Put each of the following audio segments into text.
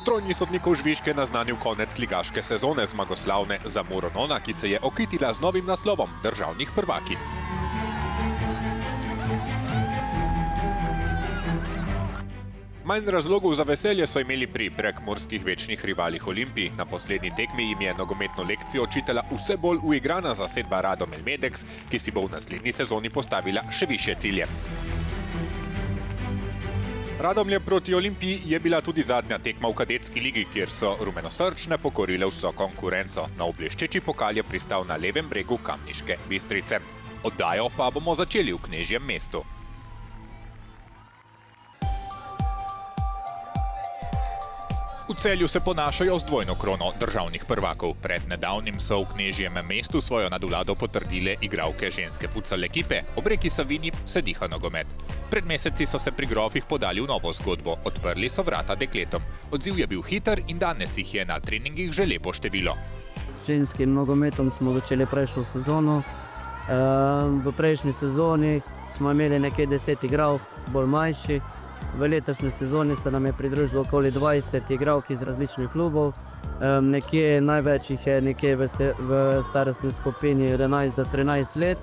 Trojni sodnikov žvižge naznanil konec ligaške sezone zmagoslavne za Moronona, ki se je okitila z novim naslovom državnih prvaki. Manj razlogov za veselje so imeli pri prekmurskih večnih rivalih Olimpiji. Na poslednji tekmi jim je nogometno lekcijo očitala vse bolj uigrana zasedba Radomel Medex, ki si bo v naslednji sezoni postavila še višje cilje. Radomlje proti Olimpiji je bila tudi zadnja tekma v kadetski ligi, kjer so rumenosrčne pokorile vso konkurenco. Na bleščeči pokal je pristal na levem bregu Kamniške Bistrice. Oddajo pa bomo začeli v Knežjem mestu. V Celju se ponašajo z dvojno krono državnih prvakov. Pred nedavnim so v Knežjem mestu svojo nadvlado potrdile igralke ženske futsal ekipe. Ob reki Savinji se diha nogomet. Pred meseci so se pri grofih podali v novo zgodbo. Odprli so vrata dekletom. Odziv je bil hiter in danes jih je na treningih že lepo število. Ženskim nogometom smo začeli prejšnjo sezono. V prejšnji sezoni smo imeli nekaj 10 igralk, bolj manjši. V letošnji sezoni se nam je pridružilo okoli 20 igralk iz različnih klubov. Največ jih je nekje v starostni skupini 11 do 13 let.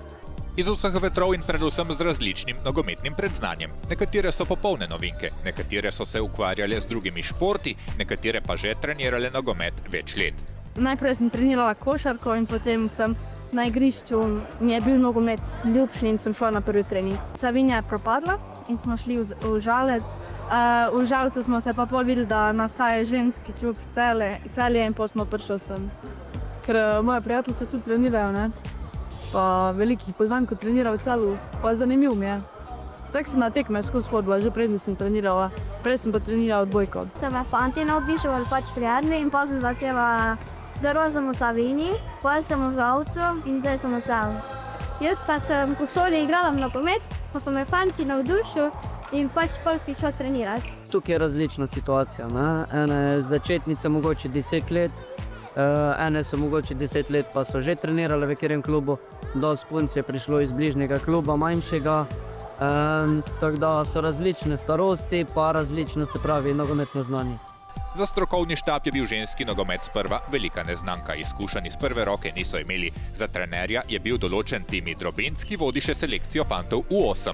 Iz vseh vetrov in predvsem z različnim nogometnim predznanjem. Nekatere so popolne novinke, nekatere so se ukvarjale z drugimi športi, nekatere pa že trenirale nogomet več let. Najprej sem trenirala košarko in potem sem na igrišču, mi je bil nogomet ljubši in sem šla na prvi trening. Savinja je propadla in smo šli v Žalec. V Žalcu smo se pa pol videli, da nastaja ženski klub Celje in potem smo prišli sem. Ker moje prijateljice tudi trenirajo, ne? Pa velikih poznam, ko trenira v Celju, pa zanimiv mi je. Tako sem na tekme skozi hodila, že prej nisem trenirala, prej sem pa trenirala odbojko. So me fanti navdiševali pač prijatelji in pa sem začela prvo sem v Savinji, potem sem v Žalcu in zdaj sem v Celju. Jaz pa sem v šoli igrala v nogomet, pa so me fanti navdušili in pač pol si šel trenirati. Tukaj je različna situacija, ne? Ene začetnice mogoče 10 let, ene so mogoče 10 let pa so že trenirale v katerem klubu, dosti punc je prišlo iz bližnjega kluba, manjšega, tako da so različne starosti, pa različno se pravi nogometno znanje. Za strokovni štab je bil ženski nogomet sprva velika neznanka. Izkušenj iz prve roke niso imeli. Za trenerja je bil določen Timi Drobenc, ki vodi še selekcijo fantov U8.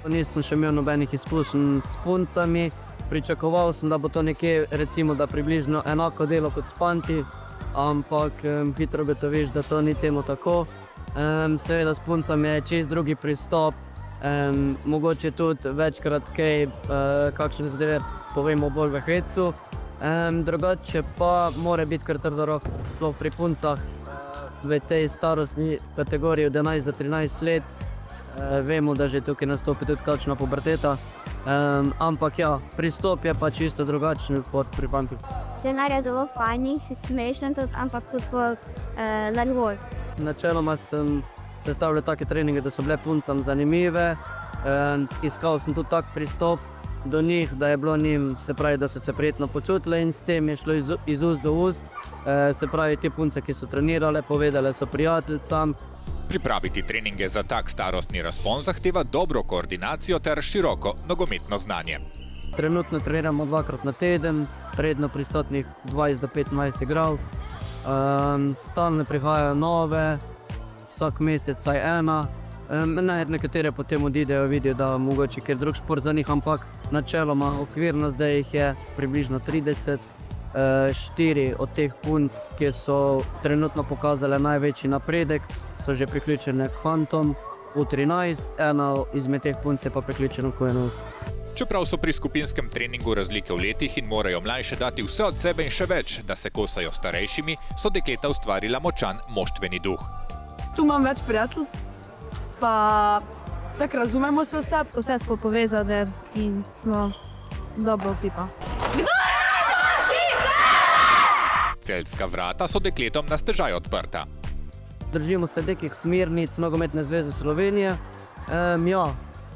Nisem še imel nobenih izkušenj s puncami. Pričakoval sem, da bo to nekje, recimo, da približno enako delo kot s fanti, ampak hitro ugotoviš, da to ni temu tako. Seveda s puncami je čist drugi pristop, mogoče tudi večkrat kakšne zadeve povemo bolj v hecu. Drugače pa mora biti kar trdo roko, sploh pri puncah v tej starostni kategoriji od 11 do 13 let. Vemo, da že tukaj nastopi tudi kakšna puberteta, ampak ja, pristop je pa čisto drugačen kot pri fantih. Trener je zelo fajn, si smešen tudi, ampak tudi bolj nervozen. Načeloma sem sestavljal take treninge, da so bile puncam zanimive. Iskal sem tudi tak pristop do njih, da je bilo njim, se pravi, da so se prijetno počutile in s tem je šlo iz ust do ust. Se pravi, te punce, ki so trenirale, povedale so prijateljicam. Pripraviti treninge za tak starostni razpon zahteva dobro koordinacijo ter široko nogometno znanje. Trenutno treniramo 2-krat na teden, redno prisotnih 20 do 25 igralk. Stalno prihajajo nove, vsak mesec vsaj ena. Nekatere potem odidejo, vidijo, da mogoče kjer drug šport za njih, ampak načeloma okvirno zdaj jih je približno 30. 4 od teh punc, ki so trenutno pokazale največji napredek, so že priključene k fantom v 13, ena izmed teh punc je pa priključena k U11. Čeprav so pri skupinskem treningu razlike v letih in morajo mlajše dati vse od sebe in še več, da se kosajo starejšimi, so dekleta ustvarila močan moštveni duh. Tu imam več prijateljstv, pa tako razumemo se vse smo povezane in smo dobro ekipa. Celjska vrata so dekletom na stežaj odprta. Držimo se nekih smernic Nogometne zveze Slovenije. Ja,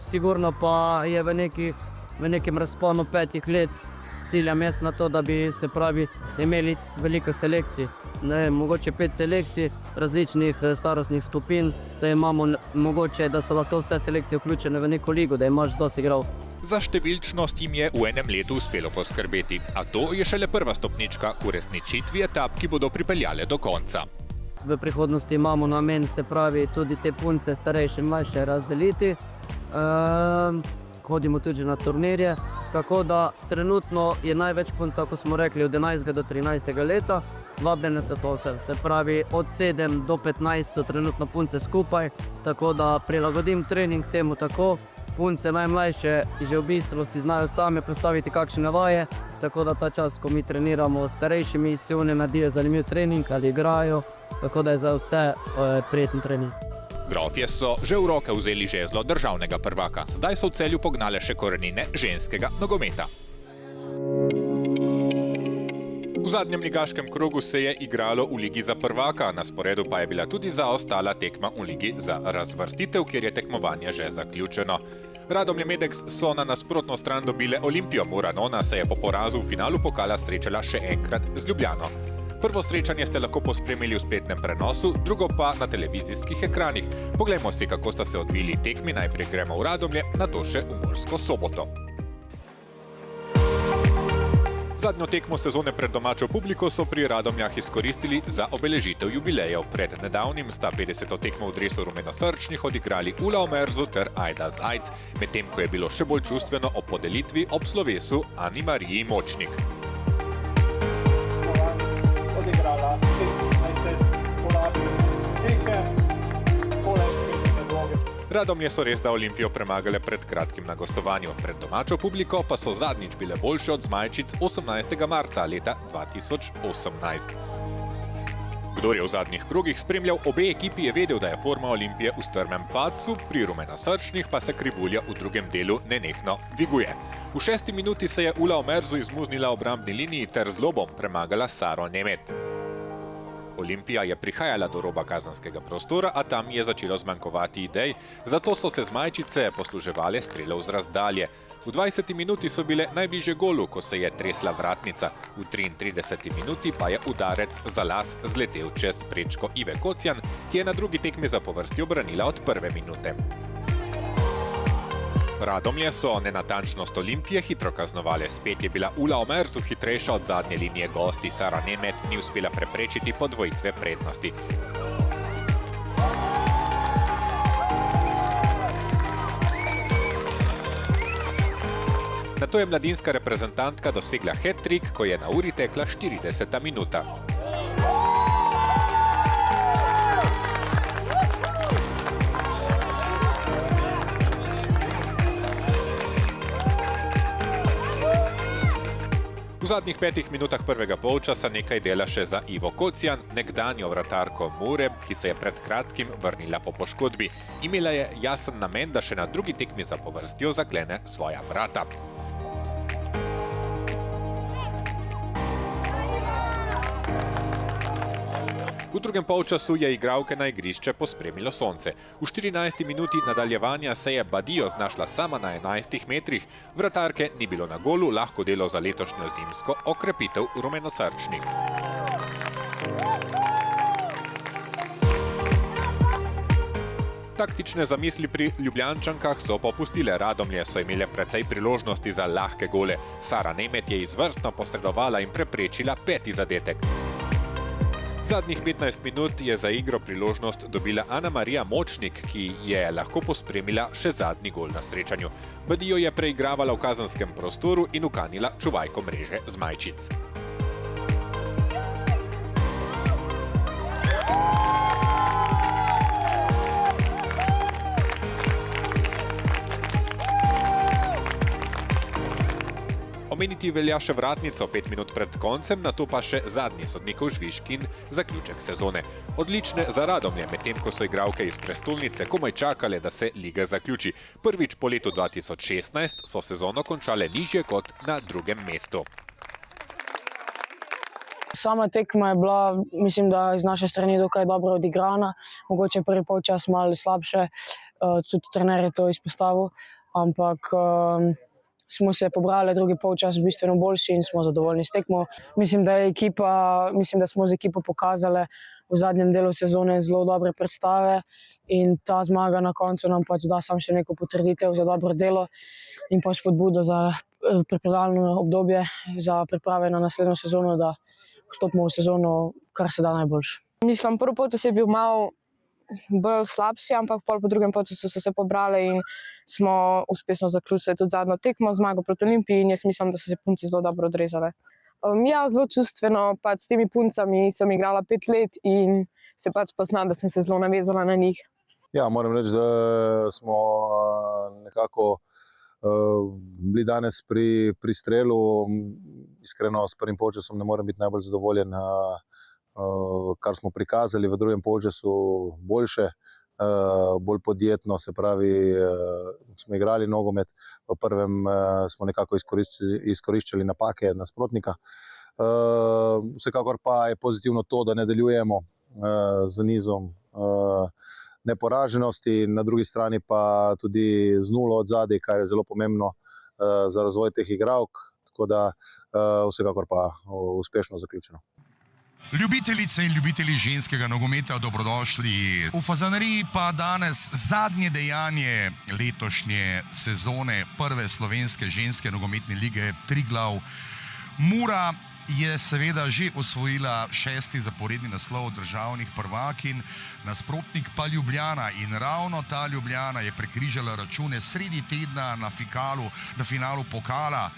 sigurno pa je v nekem razponu 5 let ciljam jaz na to, da bi se pravi imeli veliko selekcij. mogoče 5 selekcij različnih starostnih skupin, da imamo mogoče, da so lahko vse selekcije vključene v neko ligo, da imaš dosti igralcev. Za številčnost jim je v enem letu uspelo poskrbeti, a to je šele prva stopnička k uresničitvi etap, ki bodo pripeljale do konca. V prihodnosti imamo namen, se pravi, tudi te punce starejše in mlajše razdeliti. Hodimo tudi na turnirje, tako da trenutno je največ punta, ko smo rekli, od 11. do 13. leta. Vabljene so to vse, se pravi, od 7 do 15 so trenutno punce skupaj, tako da prilagodim trening temu tako. Punce najmlajše že v bistvu si znajo same predstaviti kakšne vaje, tako da ta čas, ko mi treniramo s starejšimi, si oni naredijo zanimiv trening ali igrajo, tako da je za vse prijeten trening. Grofje so že v roke vzeli žezlo državnega prvaka, zdaj so v Celju pognale še korenine ženskega nogometa. V zadnjem ligaškem krogu se je igralo v ligi za prvaka, na sporedu pa je bila tudi zaostala tekma v ligi za razvrstitev, kjer je tekmovanje že zaključeno. Radomlje Medex so na nasprotno stran dobile Olimpijo, Muranona se je po porazu v finalu pokala srečala še enkrat z Ljubljano. Prvo srečanje ste lahko pospremili v spletnem prenosu, drugo pa na televizijskih ekranih. Poglejmo si, kako sta se odvili tekmi, najprej gremo v Radomlje, nato še v Mursko Soboto. Zadnjo tekmo sezone pred domačo publiko so pri Radomljah izkoristili za obeležitev jubilejev. Pred nedavnim sta 50. tekmo v dresu rumenosrčnih odigrali Ula Omerzu ter Ajda Zajc, medtem ko je bilo še bolj čustveno ob podelitvi ob slovesu Ani Mariji Močnik. Radomlje so res da Olimpijo premagale pred kratkim na gostovanju, pred domačo publiko pa so zadnjič bile boljše od zmajčic 18. marca leta 2018. Kdor je v zadnjih krogih spremljal obe ekipi, je vedel, da je forma Olimpije v strmem padcu, pri rumenosrčnih pa se krivulja v drugem delu nenehno dviguje. V 6. minuti se je Ula Omerzu izmuznila obrambni liniji ter z lobom premagala Saro Nemet. Olimpija je prihajala do roba kazenskega prostora, a tam je začelo zmanjkovati idej, zato so se zmajčice posluževale strelov z razdalje. V 20. minuti so bile najbližje golu, ko se je tresla vratnica. V 33. minuti pa je udarec za las zletel čez prečko Ive Kocjan, ki je na drugi tekmi zapovrstjo branila od prve minute. Radomlje so nenatančnost Olimpije hitro kaznovale, spet je bila Ula Omerzu hitrejša od zadnje linije gosti, Sara Nemet ni uspela preprečiti podvojitve prednosti. Nato je mladinska reprezentantka dosegla hat-trick, ko je na uri tekla 40. minuta. V zadnjih 5 minutah prvega polčasa nekaj dela še za Ivo Kocjan, nekdanjo vratarko Mure, ki se je pred kratkim vrnila po poškodbi. Imela je jasen namen, da še na drugi tekmi zapovrstjo zaklene svoja vrata. V drugem polčasu je igralke na igrišče pospremilo sonce. V 14. minuti nadaljevanja se je Badijo znašla sama na 11 metrih. Vratarke ni bilo na golu, lahko delo za letošnjo zimsko okrepitev rumenosrčnih. Taktične zamisli pri Ljubljančankah so popustile. Radomlje so imele precej priložnosti za lahke gole. Sara Nemet je izvrstno posredovala in preprečila 5. zadetek. Zadnjih 15 minut je za igro priložnost dobila Ana Marija Močnik, ki je lahko pospremila še zadnji gol na srečanju. Badijo je preigravala v kazenskem prostoru in ukanila čuvajko mreže zmajčic. Omeniti velja še vratnico 5 minut pred koncem, nato pa še zadnji sodnikov žvižg in zaključek sezone. Odlične za Radomlje, medtem ko so igralke iz prestolnice komaj čakale, da se liga zaključi. Prvič po letu 2016 so sezono končale nižje kot na drugem mestu. Sama tekma je bila, mislim, da iz naše strani dokaj dobro odigrana, mogoče prvi polčas malo slabše, tudi trener je to izpostavil, ampak smo se pobrali, drugi polčas bistveno boljši in smo zadovoljni s tekmo. Mislim, da smo z ekipo pokazali v zadnjem delu sezone zelo dobre predstave in ta zmaga na koncu nam pač da samo še neko potrditev za dobro delo in pa spodbudo za pripravljalno obdobje, za priprave na naslednjo sezono, da vstopimo v sezono kar se da najboljše. Mislim, prvi polčas je bil malo bolj slabši, ampak po drugem polčasu so se pobrali in smo uspešno zaključili tudi zadnjo tekmo, zmago proti Olimpiji in jaz mislim, da so se punci zelo dobro odrezali. Ja, zelo čustveno, pač s temi puncami sem igrala 5 let in se pač poznam, da sem se zelo navezala na njih. Ja, moram reči, da smo nekako bili danes pri strelu. Iskreno, s prvim polčasom ne morem biti najbolj zadovoljen, kar smo prikazali, v drugem polčasu boljše, bolj podjetno, se pravi, smo igrali nogomet, v prvem smo nekako izkoriščali napake nasprotnika. Vsekakor pa je pozitivno to, da nadaljujemo z nizom neporaženosti, na drugi strani pa tudi z nulo od zadaj, kar je zelo pomembno za razvoj teh igralk, tako da vsekakor pa uspešno zaključeno. Ljubitelice in ljubitelji ženskega nogometa, dobrodošli. V Fazaneriji pa danes zadnje dejanje letošnje sezone prve slovenske ženske nogometne lige Triglav. Mura je seveda že osvojila 6. zaporedni naslov državnih prvakinj, nasprotnik pa Ljubljana in ravno ta Ljubljana je prekrižala račune sredi tedna na finalu pokala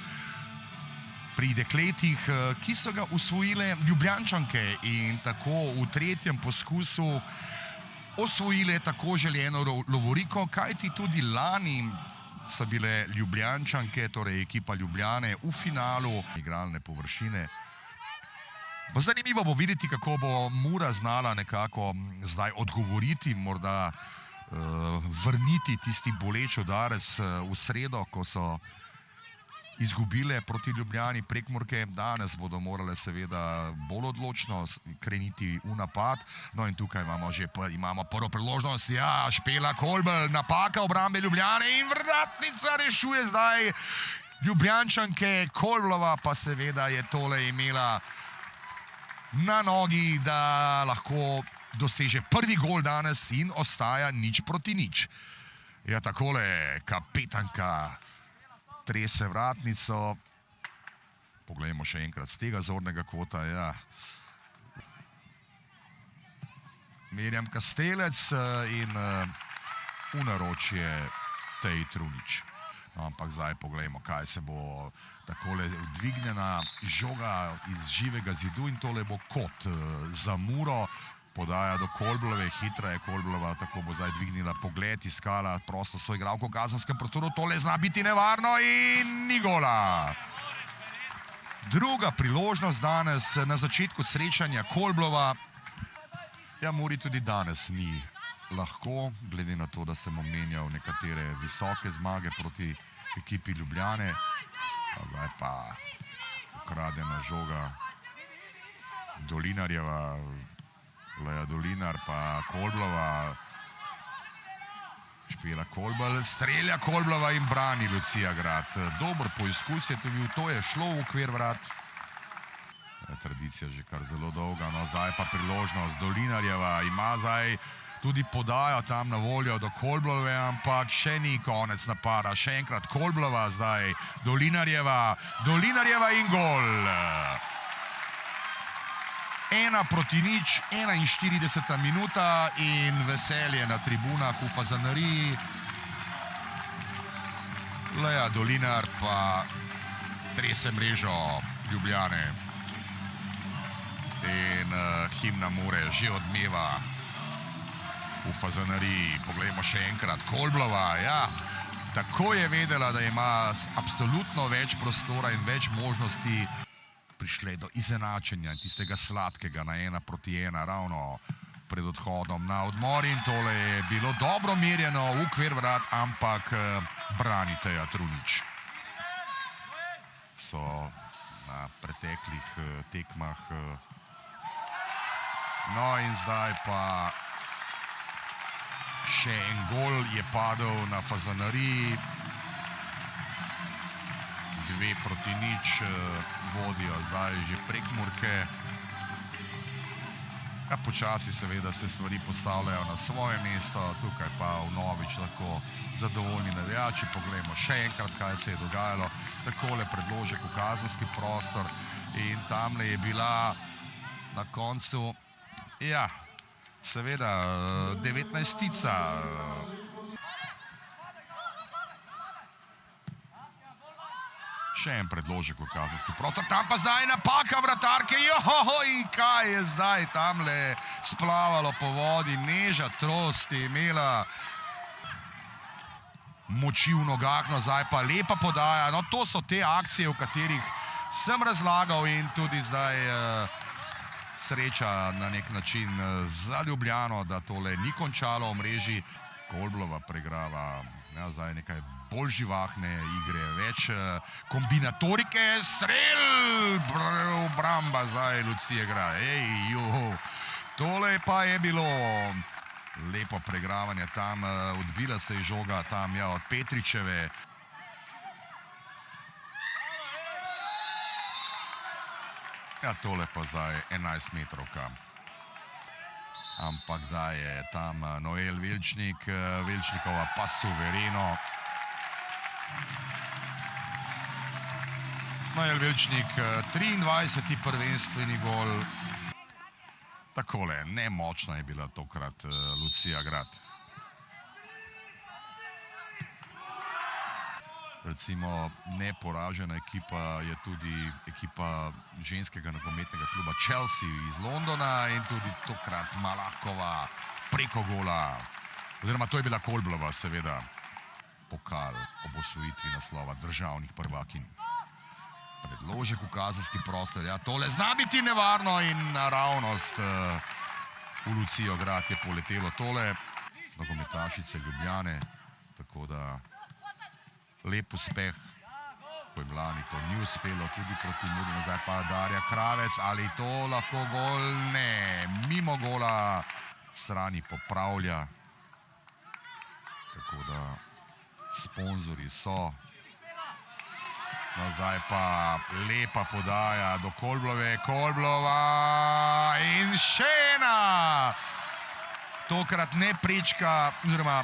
pri dekletih, ki so ga osvojile Ljubljančanke in tako v tretjem poskusu osvojile tako željeno lovoriko, kajti tudi lani so bile Ljubljančanke, torej ekipa Ljubljane, v finalu igralne površine. Zanimivo bo videti, kako bo Mura znala nekako zdaj odgovoriti, morda vrniti tisti boleč udarec v sredo, ko so izgubile proti Ljubljani Prekmurke. Danes bodo morale seveda bolj odločno kreniti v napad. No in tukaj imamo prvo priložnost. Ja, Špela Kolbl, napaka obrambe Ljubljane in vratnica rešuje zdaj Ljubljančanke. Kolblova pa seveda je tole imela na nogi, da lahko doseže prvi gol danes in ostaja 0-0. Ja, takole kapetanka trese vratnico. Poglejmo še enkrat z tega zornega kota. Ja. Mirjam Kastelec in v naročje Tej Trunič. No, ampak zdaj poglejmo, kaj se bo takole dvignjena žoga iz živega zidu in tole bo kot za Muro. Podaja do Kolblove, hitra je Kolblova, tako bo zdaj dvignila pogled, iskala prosto svoj igralko v kazanskem prostoru, tole zna biti nevarno in ni gola. Druga priložnost danes na začetku srečanja Kolblova. Ja, Muri tudi danes ni lahko, glede na to, da sem omenjal nekatere visoke zmage proti ekipi Ljubljane. Zdaj pa ukradena žoga Dolinarjeva, Leja Dolinar pa Kolblova. Špela Kolbl, strelja Kolblova in brani Lucija Grad. Dober poizkus je to bil, to je šlo v okvir vrat. Tradicija že kar zelo dolga, no zdaj pa priložnost. Dolinarjeva ima zdaj tudi podajo tam na voljo do Kolblove, ampak še ni konec napada. Še enkrat Kolblova zdaj, Dolinarjeva in gol. 1-0, 41. minuta in veselje na tribunah v Fazaneriji. Leja Dolinar pa trese mrežo Ljubljane. In himna Mure že odmeva v Fazaneriji. Poglejmo še enkrat. Kolblova, ja, tako je vedela, da ima absolutno več prostora in več možnosti. Prišle do izenačenja in tistega sladkega na 1-1 ravno pred odhodom na odmor in tole je bilo dobro merjeno v okvir vrat, ampak brani Teja Trunič. So na preteklih tekmah. No in zdaj pa še en gol je padel na Fazaneriji. 2-0 vodijo zdaj že Prekmurke. Ja, počasi seveda se stvari postavljajo na svoje mesto, tukaj pa vnovič lahko zadovoljni navijači. Poglejmo še enkrat, kaj se je dogajalo. Takole predložek v kazenski prostor in tamle je bila na koncu, ja, seveda 19-tica. Še en predložek v kazenski prostor, tam pa zdaj napaka vratarke, johoj, kaj je zdaj tamle splavalo po vodi, Neža Trost je imela moči v nogah, no zdaj pa lepa podaja, no to so te akcije, v katerih sem razlagal in tudi zdaj sreča na nek način za Ljubljano, da tole ni končalo v mreži. Kolblova preigrava, ja, zdaj nekaj bolj živahne igre, več kombinatorike, strel, obramba zdaj Lucija igra, tole pa je bilo lepo preigravanje tam, odbila se je žoga tam, ja, od Petričeve. Ja, tole pa zdaj 11 metrovka. Ampak da je tam Noel Vilčnik, Vilčnikova pa suvereno. Noel Vilčnik, 23. prvenstveni gol. Takole, nemočna je bila tokrat Lucija Grad. Recimo neporažena ekipa je tudi ekipa ženskega nogometnega kluba Chelsea iz Londona in tudi tokrat Malahkova preko gola, oziroma to je bila Kolblova seveda, pokal ob osvojitvi naslova državnih prvakinj. Predložek v kazenski prostor, ja, tole zna biti nevarno in naravnost v Lucijo Grad je poletelo tole, nogometašice Ljubljane, tako da lep uspeh, ko jim lani to ni uspelo, tudi proti Muri, zdaj pa Darja Kravec, ali to lahko gol? Ne, mimo gola strani popravlja, tako da sponzorji so. No, zdaj pa lepa podaja do Kolblove, Kolblova in še ena! Tokrat ne prečka, oziroma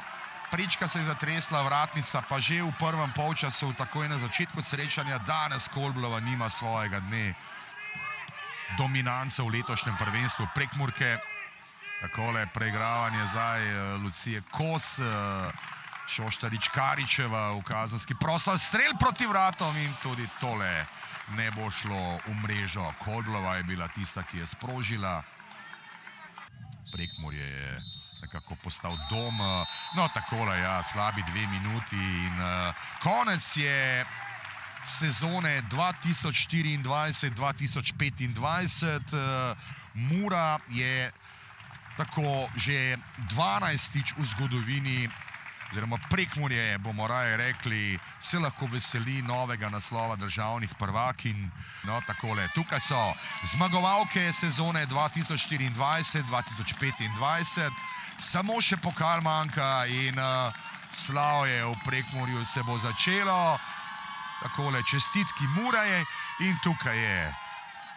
prečka se je zatresla vratnica, pa že v prvem polčasu, takoj na začetku srečanja, danes Kolblova nima svojega dne. Dominanca v letošnjem prvenstvu Prekmurke. Takole preigravanje zdaj Lucije Kos, Šoštarič Karičeva v kazenski prostor, strel proti vratom in tudi tole ne bo šlo v mrežo. Kolblova je bila tista, ki je sprožila. Prekmurje je nekako postal dom. No, takole, ja, slabi 2 minuti in konec je sezone 2024-2025. Mura je tako že 12-tič v zgodovini, oziroma Prekmurje, bomo raje rekli, se lahko veseli novega naslova državnih prvakinj. No, takole, tukaj so zmagovalke sezone 2024-2025. Samo še pokal manjka in slavje v Prekmurju se bo začelo. Takole, čestitki Muraje in tukaj je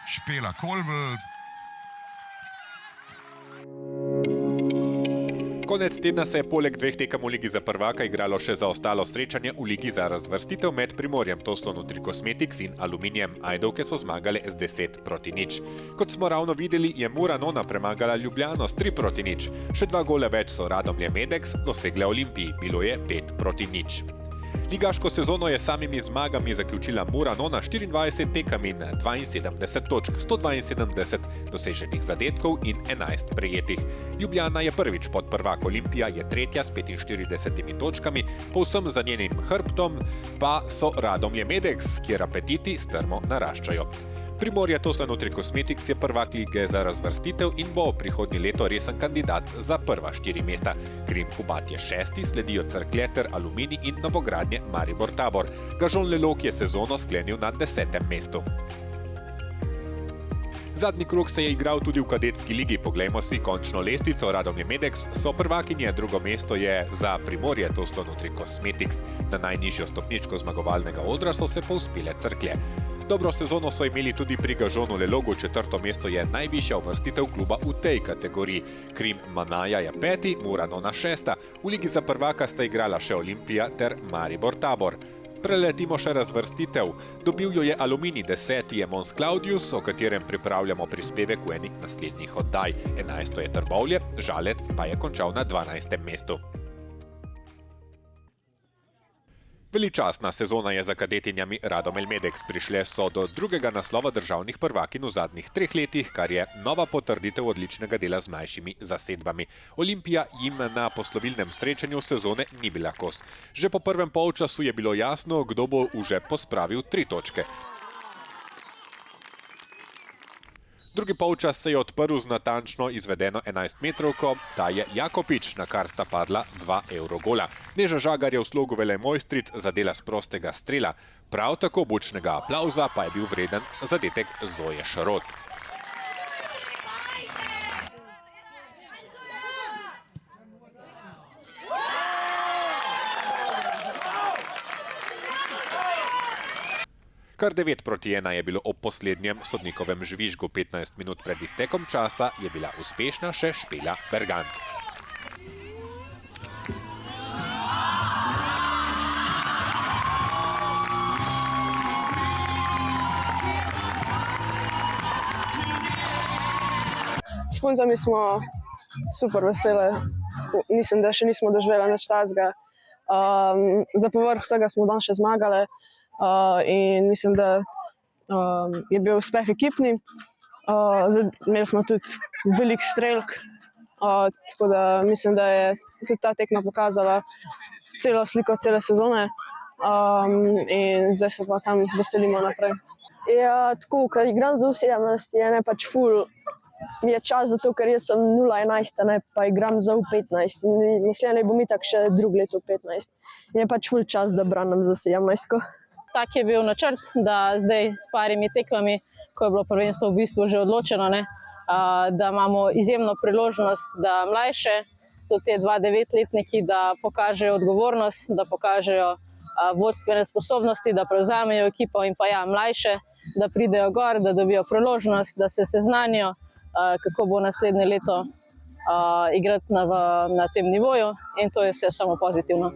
Špela Kolbl. Konec tedna se je poleg 2 tekem v Ligi za prvaka igralo še zaostalo srečanje v Ligi za razvrstitev med Primorjem Toslon Nutri Cosmetics in Aluminijem Ajdovke so zmagale z 10-0. Kot smo ravno videli, je Mura Nona premagala Ljubljano s 3-0. Še 2 gole več so Radomlje Medex dosegle Olimpiji, bilo je 5-0. Ligaško sezono je samimi zmagami zaključila Mura Nona 24 tekem in 72 točk, 172 doseženih zadetkov in 11 prejetih. Ljubljana je prvič pod prvak, Olimpija je tretja s 45 točkami, povsem za njenim hrbtom pa so Radomlje Medex, kjer apetiti strmo naraščajo. Primorje Toslon Nutri Cosmetics je prvak lige za razvrstitev in bo prihodnje leto resen kandidat za prva 4 mesta. Krim Kubat je 6., sledijo Cerkljeter, Aluminij in novogradnje Maribor Tabor. Gažon Lelok je sezono sklenil na 10. mestu. Zadnji krog se je igral tudi v kadetski ligi. Poglejmo si končno lestvico. Radomlje Medex so prvakinje, drugo mesto je za Primorje, to so Nutri Cosmetics. Na najnižjo stopničko zmagovalnega odra so se povzpele Cerklje. Dobro sezono so imeli tudi pri Gažonu Lelogu, četrto mesto je najvišja uvrstitev kluba v tej kategoriji. Krim Manaja je peti, Muranona šesta. V ligi za prvaka sta igrala še Olimpija ter Maribor Tabor. Preletimo še razvrstitev. Dobil jo je Aluminij, 10. je Mons Claudius, o katerem pripravljamo prispevek v enih naslednjih oddaj. 11. je Trbovlje, Žalec pa je končal na 12. mestu. Veličastna sezona je za kadetinjami Radomelj Medex. Prišle so do drugega naslova državnih prvakinj v zadnjih 3 letih, kar je nova potrditev odličnega dela z mlajšimi zasedbami. Olimpija jim na poslovilnem srečanju sezone ni bila kos. Že po prvem polčasu je bilo jasno, kdo bo v žep pospravil 3 točke. Drugi polčas se je odprl z natančno izvedeno 11-metrovko, ta je Jakopič, na kar sta padla 2 evrogola. Neža Žagar je v slogu velemojstric zadela s prostega strela. Prav tako bučnega aplavza pa je bil vreden zadetek Zoje Šarot. Kar 9-1 je bilo ob poslednjem sodnikovem žvižgu. 15 minut pred iztekom časa je bila uspešna še Špela Bergant. S puncami smo super vesele. Mislim, da še nismo doživeli nič takega. Za povrh vsega smo danes še zmagali. In mislim, da je bil uspeh ekipni. Imeli smo tudi veliko strelk, tako da mislim, da je tudi ta tekma pokazala celo sliko cele sezone in zdaj se pa samo veselimo naprej. Ja, tako, ko igram za 17, je ne pač ful, mi je čas zato, ker jaz sem 0-11, ne, pa igram za 15. Mislim, da bom itak še drugo leto 15. In je pač ful čas, da branim za 17. Tak je bil načrt, da zdaj s parimi tekmami, ko je bilo prvenstvo v bistvu že odločeno, ne, da imamo izjemno priložnost, da mlajše, tudi te 2-9-letniki, da pokažejo odgovornost, da pokažejo vodstvene sposobnosti, da prevzamejo ekipo in pa ja, mlajše, da pridejo gor, da dobijo priložnost, da se seznanijo, kako bo naslednje leto igrati na tem nivoju in to je vse samo pozitivno.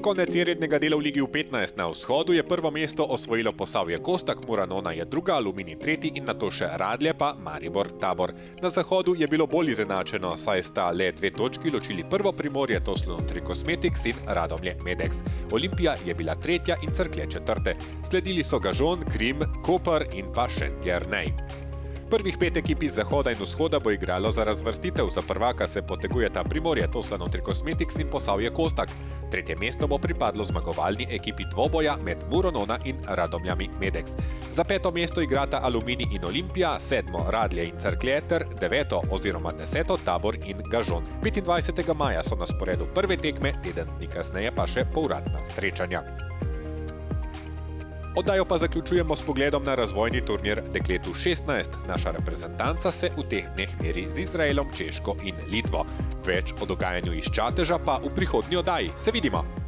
Konec rednega dela v ligi v 15. Na vzhodu je prvo mesto osvojilo Posavje Kostak, Muranona je druga, Aluminij tretji in nato še Radlje pa Maribor Tabor. Na zahodu je bilo bolj izenačeno, saj sta le 2 točki ločili prvo Primorje, to so Nutri Cosmetics in Radomlje Medex. Olimpija je bila tretja in Cerklje četrte. Sledili so Gažon, Krim, Koper in pa Šentjernej. Prvih 5 ekip iz zahoda in vzhoda bo igralo za razvrstitev. Za prvaka se potegujeta Primorje, to so Nutri Cosmetics in Posavje Kostak. Tretje mesto bo pripadlo zmagovalni ekipi dvoboja med Muranona in Radomljami Medex. Za 5. mesto igrata Aluminij in Olimpija, 7. Radlje in Cerklje ter 9. oziroma 10. Tabor in Gažon. 25. maja so na sporedu prve tekme, teden dni kasneje pa še povratna srečanja. Oddajo pa zaključujemo s pogledom na razvojni turnir Dekletu 16. Naša reprezentanca se v teh dneh meri z Izraelom, Češko in Litvo. Več o dogajanju iz Čateža pa v prihodnji oddaji. Se vidimo!